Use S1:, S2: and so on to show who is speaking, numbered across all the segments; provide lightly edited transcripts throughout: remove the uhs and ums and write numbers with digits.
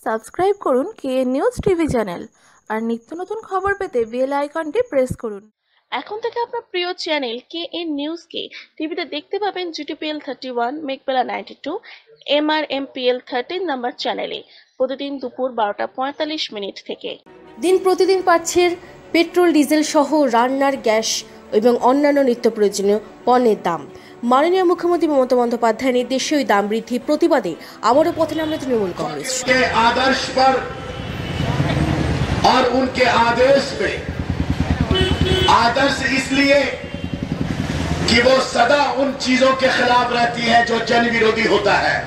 S1: Subscribe করুন KN news TV channel আর নিত্য নতুন খবর পেতে বেল আইকনটি প্রেস করুন।
S2: এখন থেকে আপনার প্রিয় চ্যানেল কেএন নিউজকে টিভিতে দেখতে পাবেন জিটিপিএল 31, মেঘবেলা 92, এমআরএমপিএল 13 নম্বর চ্যানেলে প্রতিদিন দুপুর 12:45 থেকে।
S3: দিন প্রতিদিন পাচ্ছেন পেট্রোল, ডিজেল সহ রান্নার গ্যাস এবং অন্যান্য নিত্য প্রয়োজনীয় পণ্যের দাম। माननीय मुख्यमंत्री ममता बंदोपाध्याय निर्देशे ওই দাম বৃদ্ধি প্রতিবাদে আবারও পথে নামল তৃণমূল কংগ্রেস।
S4: के आदर्श पर और उनके आदेश पे, आदर्श इसलिए कि वो सदा उन चीजों के खिलाफ रहती है जो जन विरोधी होता है,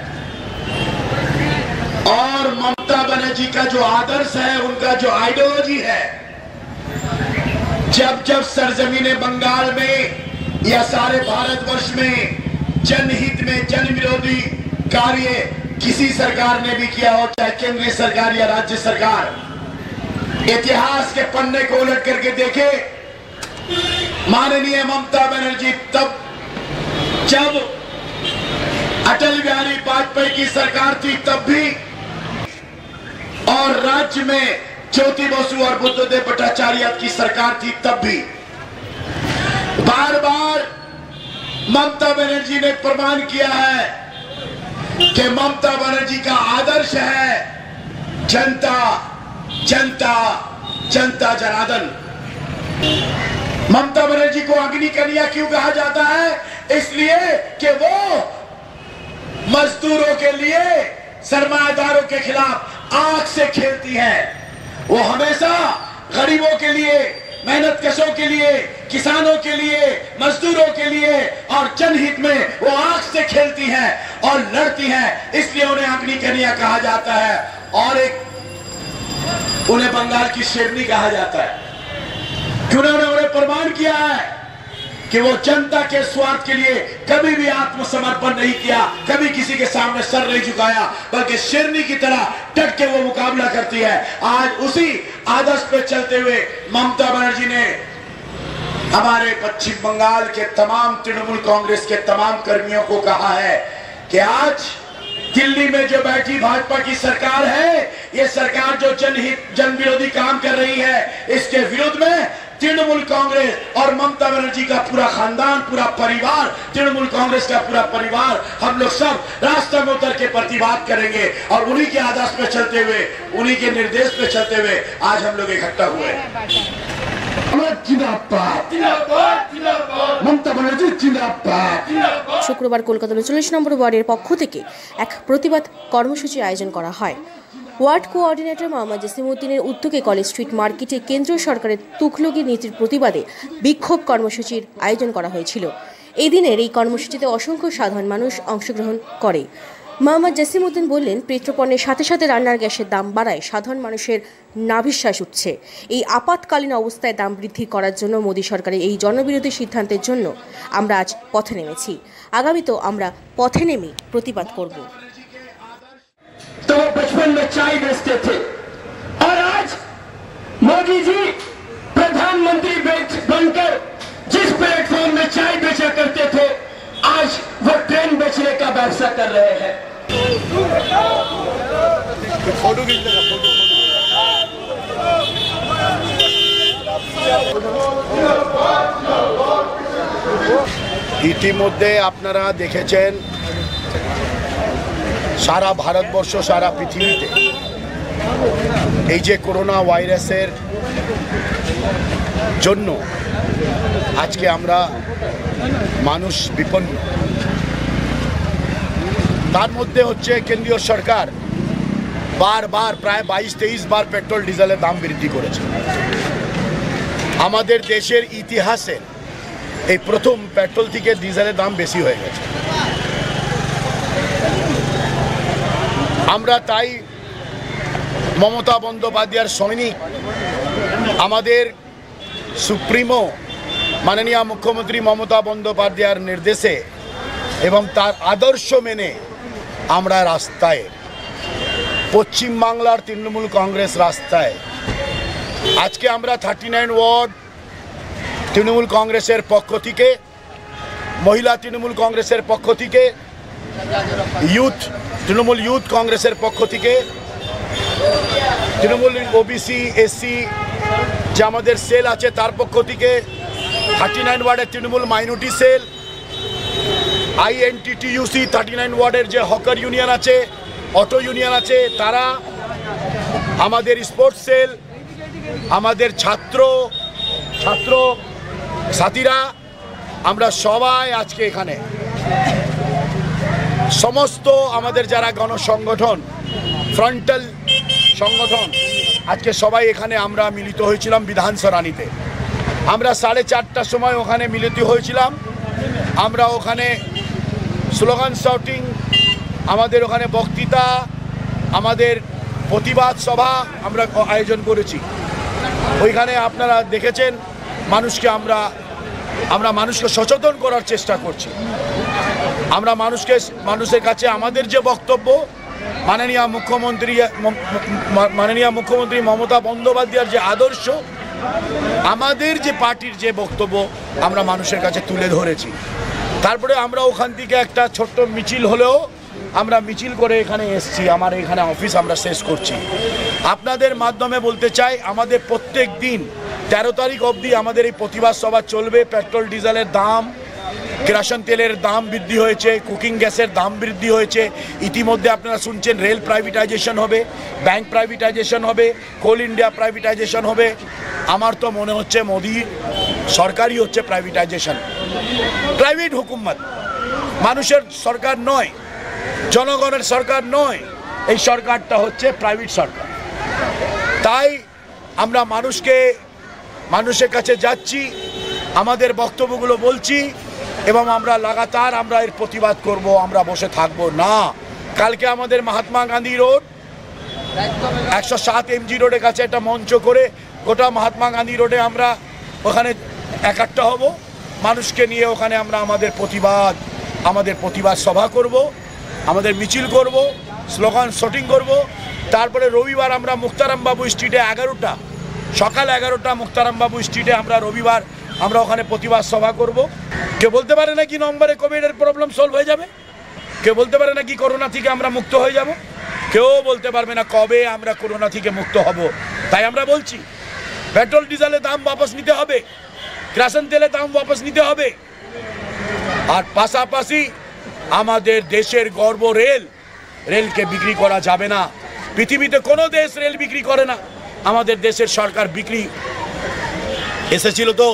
S4: और ममता बनर्जी का जो आदर्श है, उनका जो आइडियोलॉजी है, जब जब सरजमीन बंगाल में या सारे भारतवर्ष में जनहित में जन विरोधी कार्य किसी सरकार ने भी किया हो, चाहे केंद्रीय सरकार या राज्य सरकार, इतिहास के पन्ने को उलट करके देखे, माननीय ममता बनर्जी तब जब अटल बिहारी वाजपेयी की सरकार थी तब भी, और राज्य में ज्योति बसु और बुद्धदेव भट्टाचार्य की सरकार थी तब भी, बार बार ममता बनर्जी ने प्रमाण किया है कि ममता बनर्जी का आदर्श है जनता जनता जनता जनार्दन। ममता बनर्जी को अग्नि कन्या क्यों कहा जाता है? इसलिए कि वो मजदूरों के लिए, सरमायादारों के खिलाफ आंख से खेलती है। वो हमेशा गरीबों के लिए, मेहनतकशों के लिए, किसानों के लिए, मजदूरों के लिए और जनहित में वो आंख से खेलती हैं और लड़ती हैं, इसलिए उन्हें अग्नि कन्या कहा जाता है। और एक उन्हें बंगाल की शेरनी कहा जाता है कि उन्होंने प्रमाण किया है कि वो जनता के स्वार्थ के लिए कभी भी आत्मसमर्पण नहीं किया, कभी किसी के सामने सर नहीं झुकाया, बल्कि शेरनी की तरह डट के वो मुकाबला करती है। आज उसी आदर्श पे चलते हुए ममता बनर्जी ने हमारे पश्चिम बंगाल के तमाम तृणमूल कांग्रेस के तमाम कर्मियों को कहा है कि आज दिल्ली में जो बैठी भाजपा की सरकार है, ये सरकार जो जनहित जन विरोधी काम कर रही है, इसके विरुद्ध में तृणमूल कांग्रेस और ममता बनर्जी का पूरा खानदान, पूरा परिवार, तृणमूल कांग्रेस का पूरा परिवार, हम लोग सब रास्ते में उतर के प्रतिवाद करेंगे और उन्हीं के आदर्श पे चलते हुए, उन्हीं के निर्देश पे चलते हुए आज हम लोग इकट्ठा हुए।
S3: শুক্রবার কলকাতার 39 নম্বর ওয়ার্ডের পক্ষ থেকে এক প্রতিবাদ কর্মসূচি আয়োজন করা হয়। ওয়ার্ড কোঅর্ডিনেটর মোহাম্মদ জসিমউদ্দিনের উদ্যোগে কলেজ স্ট্রিট মার্কেটে কেন্দ্রীয় সরকারের তুগলকি নীতির প্রতিবাদে বিক্ষোভ কর্মসূচির আয়োজন করা হয়েছিল। এই দিনের এই কর্মসূচিতে অসংখ্য সাধারণ মানুষ অংশগ্রহণ করে। মোহাম্মদ জসিমউদ্দিন বললেন, পেট্রোপণ্যের সাথে সাথে রান্নার গ্যাসের দাম বাড়ায় সাধারণ মানুষের নাভিশ্বাস উঠছে। এই আপাতকালীন অবস্থায় দাম বৃদ্ধি করার জন্য মোদী সরকারের এই জনবিরোধী সিদ্ধান্তের জন্য আমরা আজ পথে নেমেছি। আগামীতেও আমরা পথে নেমে প্রতিবাদ করব।
S5: तो वो बचपन में चाय बेचते थे और आज मोदी जी प्रधानमंत्री बनकर जिस प्लेटफॉर्म में चाय बेचा करते थे, आज वो ट्रेन बेचने का व्यवसाय कर रहे हैं।
S4: ইতিমধ্যে আপনারা দেখেছেন সারা ভারতবর্ষ, সারা পৃথিবীতে এই যে করোনা ভাইরাসের জন্য আজকে আমরা মানুষ বিপন্ন, তার মধ্যে হচ্ছে কেন্দ্রীয় সরকার বারবার প্রায় 22-23 বার পেট্রোল ডিজেলের দাম বৃদ্ধি করেছে। আমাদের দেশের ইতিহাসে এই প্রথম পেট্রোল থেকে ডিজেলের দাম বেশি হয়ে গেছে। আমরা তাই মমতা বন্দ্যোপাধ্যায়ের সৈনিক, আমাদের সুপ্রিমো মাননীয় মুখ্যমন্ত্রী মমতা বন্দ্যোপাধ্যায়ের নির্দেশে এবং তার আদর্শ মেনে আমরা রাস্তায়, পশ্চিমবাংলার তৃণমূল কংগ্রেস রাস্তায় আজকে আমরা 39 ওয়ার্ড তৃণমূল কংগ্রেসের পক্ষ থেকে, মহিলা তৃণমূল কংগ্রেসের পক্ষ থেকে, তৃণমূল ইউথ কংগ্রেসের পক্ষ থেকে
S6: তৃণমূল ওবিসি এসসি যে আমাদের সেল আছে তার পক্ষ থেকে 39 ওয়ার্ডের তৃণমূল মাইনরিটি সেল, INTTUC 39 ওয়ার্ডের যে হকার ইউনিয়ন আছে, অটো ইউনিয়ন আছে, তারা, আমাদের স্পোর্টস সেল, আমাদের ছাত্র সাথীরা, আমরা সবাই আজকে এখানে সমস্ত আমাদের যারা গণসংগঠন ফ্রন্টাল সংগঠন আজকে সবাই এখানে আমরা মিলিত হয়েছিলাম বিধান সরানিতে। আমরা 4:30টার সময় ওখানে মিলিত হয়েছিলাম। আমরা ওখানে স্লোগান শাউটিং, আমাদের ওখানে বক্তৃতা, আমাদের প্রতিবাদ সভা আমরা আয়োজন করেছি। ওইখানে আপনারা দেখেছেন আমরা মানুষকে সচেতন করার চেষ্টা করছি। আমরা মানুষের কাছে আমাদের যে বক্তব্য, মাননীয় মুখ্যমন্ত্রী মমতা বন্দ্যোপাধ্যায়ের যে আদর্শ, আমাদের যে পার্টির যে বক্তব্য আমরা মানুষের কাছে তুলে ধরেছি। তারপরে আমরা ওখান থেকে একটা ছোট্ট মিছিল হলেও আমরা মিছিল করে এখানে এসেছি। আমার এখানে অফিস আমরা শেষ করছি। আপনাদের মাধ্যমে বলতে চাই, আমাদের প্রত্যেক দিন 13 তারিখ অবধি আমাদের এই প্রতিবাদ সভা চলবে। পেট্রোল ডিজেলের দাম, কেরোসিন তেলের দাম বৃদ্ধি হয়েছে, কুকিং গ্যাসের দাম বৃদ্ধি হয়েছে। ইতিমধ্যে আপনারা শুনছেন রেল প্রাইভেটাইজেশন হবে, ব্যাংক প্রাইভেটাইজেশন হবে, কোল ইন্ডিয়া প্রাইভেটাইজেশন হবে। আমার তো মনে হচ্ছে মোদি সরকারই হচ্ছে প্রাইভেটাইজেশন, প্রাইভেট হুকুমত। মানুষের সরকার নয়, জনগণের সরকার নয়, এই সরকারটা হচ্ছে প্রাইভেট সরকার। তাই আমরা মানুষের কাছে যাচ্ছি, আমাদের বক্তব্যগুলো বলছি এবং আমরা লাগাতার এর প্রতিবাদ করব। আমরা বসে থাকব না। কালকে আমাদের মহাত্মা গান্ধী রোড 107 MG রোডের কাছে একটা মঞ্চ করে গোটা মহাত্মা গান্ধী রোডে আমরা ওখানে একাট্টা হব। মানুষকে নিয়ে ওখানে আমরা আমাদের প্রতিবাদ সভা করব, আমাদের মিছিল করব, স্লোগান শটিং করব। তারপরে রবিবার আমরা মুক্তারামবাবু স্ট্রিটে সকাল 11টা মুক্তারামবাবু স্ট্রিটে রবিবার আমরা ওখানে প্রতিবাদ সভা করব। কেউ বলতে পারে না কি নভেম্বরে কোভিডের প্রবলেম সলভ হয়ে যাবে? কেউ বলতে পারে না কি করোনা থেকে আমরা মুক্ত হয়ে যাব? কেউ বলতে পারবে না কবে আমরা করোনা থেকে মুক্ত হব। তাই আমরা বলছি, পেট্রোল ডিজেলের দাম वापस নিতে হবে, কেরোসিন তেলের দাম वापस নিতে হবে। আর পাশাপাশি আমাদের দেশের গর্ব রেলকে বিক্রি করা যাবে না। পৃথিবীতে কোনো দেশ রেল বিক্রি করে না। আমাদের দেশের সরকার বিক্রি এসেছিল তো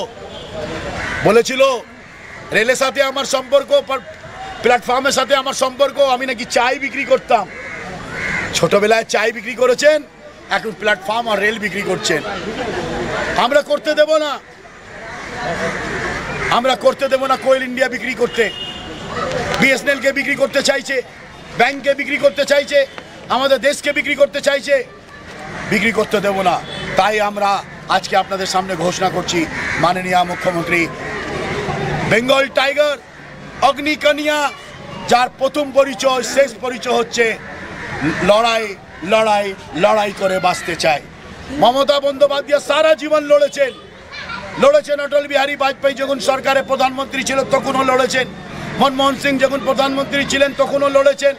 S6: বলেছিল রেলের সাথে আমার সম্পর্ক, প্ল্যাটফর্মের সাথে আমার সম্পর্ক, আমি নাকি চাই বিক্রি করতাম। ছোটবেলায় চাই বিক্রি করেছেন, এখন প্ল্যাটফর্ম আর রেল বিক্রি করছেন। আমরা করতে দেব না কোল ইন্ডিয়া বিক্রি করতে। BSNL কে বিক্রি করতে চাইছে, ব্যাংককে বিক্রি করতে চাইছে, আমাদের দেশকে বিক্রি করতে চাইছে। বিক্রি করতে দেব না। তাই আমরা আজকে আপনাদের সামনে ঘোষণা করছি, মাননীয় মুখ্যমন্ত্রী বেঙ্গল টাইগার, অগ্নিকন্যা, যার প্রথম পরিচয় শেষ পরিচয় হচ্ছে লড়াই করে বাঁচতে চায়। মমতা বন্দ্যোপাধ্যায় সারা জীবন লড়েছেন। অটল বিহারী বাজপেয়ী যখন সরকারের প্রধানমন্ত্রী ছিল তখনও লড়েছেন, মনমোহন সিং যখন প্রধানমন্ত্রী ছিলেন তখনও লড়েছেন,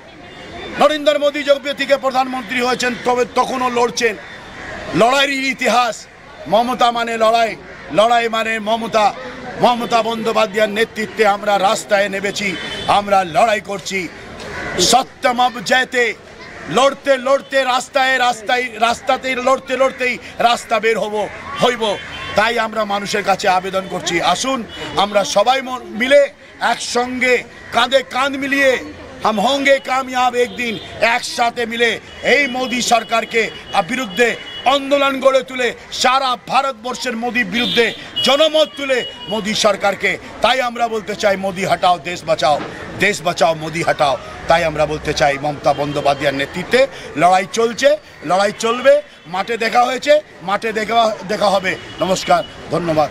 S6: নরেন্দ্র মোদী যখন থেকে প্রধানমন্ত্রী হয়েছেন তখনও লড়ছেন। লড়াইয়ের ইতিহাস। মমতা মানে লড়াই মানে মমতা বন্দ্যোপাধ্যায়ের নেতৃত্বে আমরা রাস্তায় নেমেছি, আমরা লড়াই করছি। সত্যমব জয়তে, লড়তে রাস্তাতেই লড়তেই রাস্তা বের হইব। তাই আমরা মানুষের কাছে আবেদন করছি, আসুন আমরা সবাই মিলে একসঙ্গে কাঁধে কাঁধ মিলিয়ে हम होंगे कामयाब एक दिन, একসাথে মিলে এই মোদি সরকারকে বিরুদ্ধে আন্দোলন গড়ে তুলে সারা ভারতবর্ষের মোদির বিরুদ্ধে জনমত তুলে মোদি সরকারকে। তাই আমরা বলতে চাই মোদি হটাও দেশ বাঁচাও মোদি হটাও। তাই আমরা বলতে চাই মমতা বন্দ্যোপাধ্যায়ের নেতৃত্বে লড়াই চলছে, লড়াই চলবে। মাঠে দেখা হয়েছে, মাঠে দেখা হবে। নমস্কার, ধন্যবাদ।